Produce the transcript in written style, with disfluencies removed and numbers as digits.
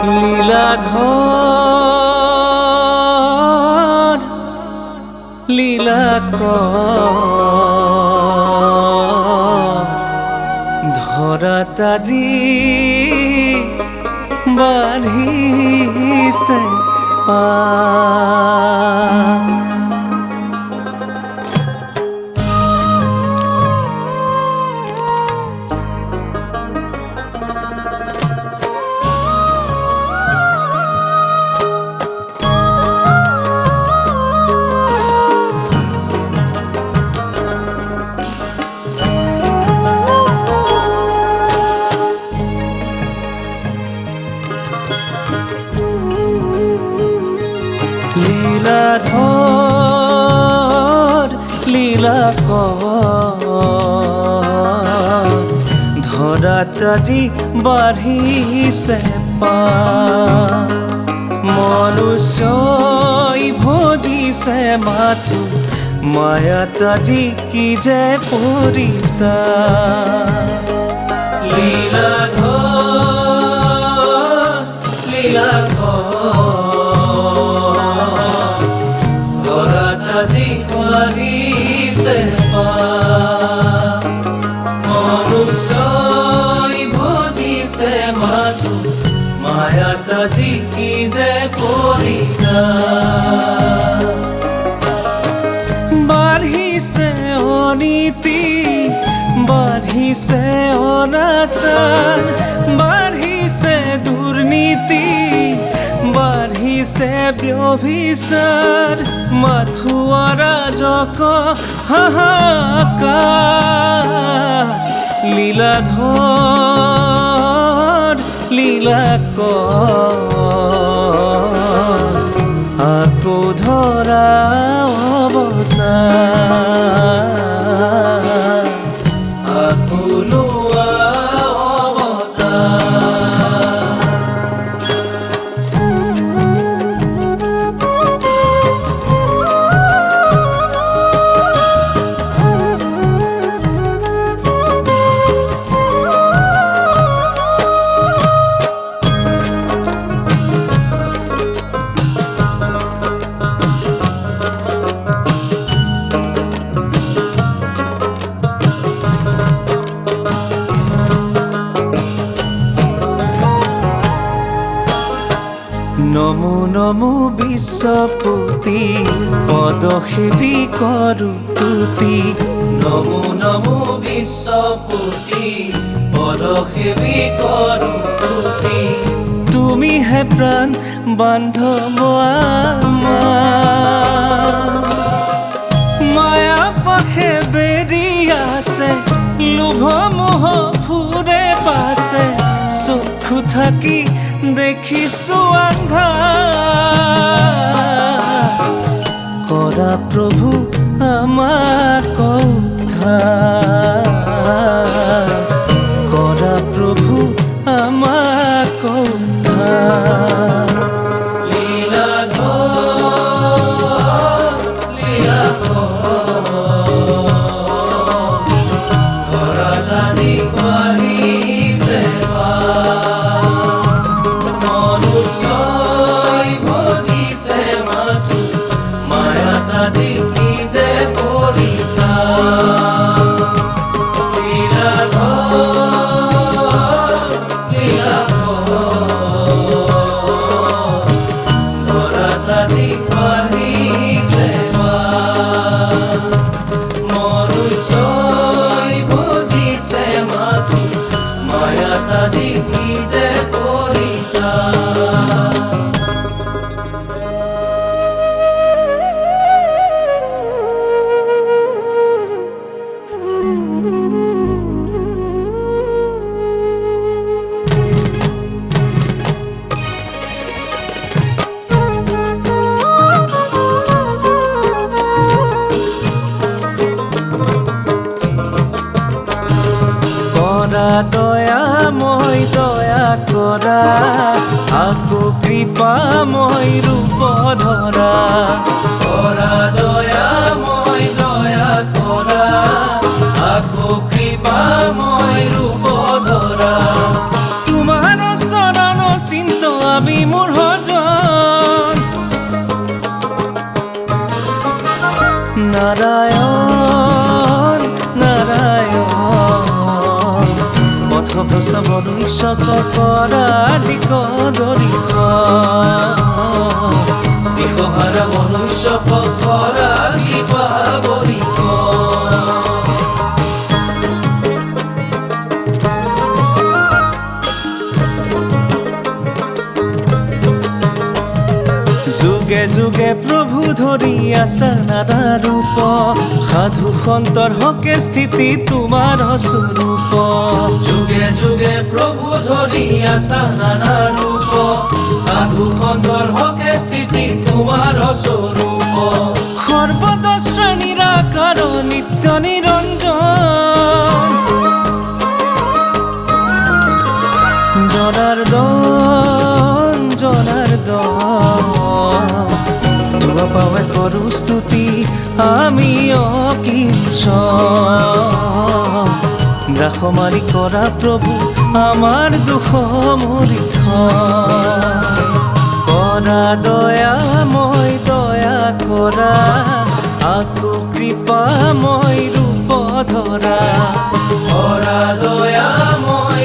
লীলাধর লীলাকর ধরাত আজি বাঢ়িছে পাপ। লীলাধর লীলাকর ধরাত আজি বাঢ়িছে পাপ। মনুষ্যই ভজিছে মাথো মায়াত আজি কি যে পৰিতাপ। লীলাধর লীলাকর ধরাত আজি বাঢ়িছে পাপ। মনুষ্যই ভজিছে মাথো মায়াত আজি কি যে পৰিতাপ। বাঢ়িছে অনীতি বাঢ়িছে অনাচাৰ বাঢ়িছে দুৰ্নীতি বাঢ়িছে ব্যভিচাৰ মাথোঁ ৰাজক হাহাকাৰ। লীলাধৰ লীলাকৰ আকৌ ধৰা অৱতাৰ আকৌ লোৱা অৱতাৰ। নমো নমো বিশ্বপতি পদসেবী করু তুতি। নমো নমো বিশ্বপতি পদসেবী করু তুতি। তুমি হে প্রাণ বান্ধব আমার মায়া পাশে বেৰি আছে লোভ মোহ ফুৰে পাছে চক্ষু থাকি দেখিছো আন্ধাৰ। কৰা প্ৰভু আমাক উদ্ধাৰ কৰা প্ৰভু আমাক উদ্ধাৰ। লীলাধৰ লীলাকৰ ধৰাত আজি বাঢ়িছে পাপ। মনুষ্যই ভজিছে মাথো মায়াত আজি কি যে পৰিতাপ। লীলাধৰ লীলাকৰ ধৰাত আজি বাঢ়িছে পাপ। মনুষ্যই ভজিছে মাথো মায়াত আজি কি যে পৰিতাপ। কৰা দয়াময় দয়া কৰা আকৌ কৃপাময় ৰূপ ধৰা। কৰা দয়াময় দয়া কৰা আকৌ কৃপাময় ৰূপ ধৰা। তোমাৰ চৰণ চিন্ত মনুষ্যক কৰা দিশ দৰিখ দিশহাৰা মনুষ্যক কৰা কৃপা বৰিখ যুগে যুগে প্ৰভু ধৰি আছা নানা ৰূপ সাধু সন্তৰ হকে স্থিতি তোমাৰ স্বৰূপ যুগে যুগে প্ৰভু ধৰি আছা নানা ৰূপ সাধু সন্তৰ হকে স্থিতি তোমাৰ স্বৰূপ সৰ্বদস্ত্ৰ নিৰাকাৰ নিত্য নিৰঞ্জন জনাৰ্দন জনাৰ্দন তোৱা পাৱে কৰো স্তুতি আমি অকিঞ্চ দাস মাৰি কৰা প্ৰভু আমাৰ দুখ মৰিখ কৰা দয়াময় দয়া কৰা আকৌ কৃপাময় ৰূপ ধৰা কৰা দয়াময়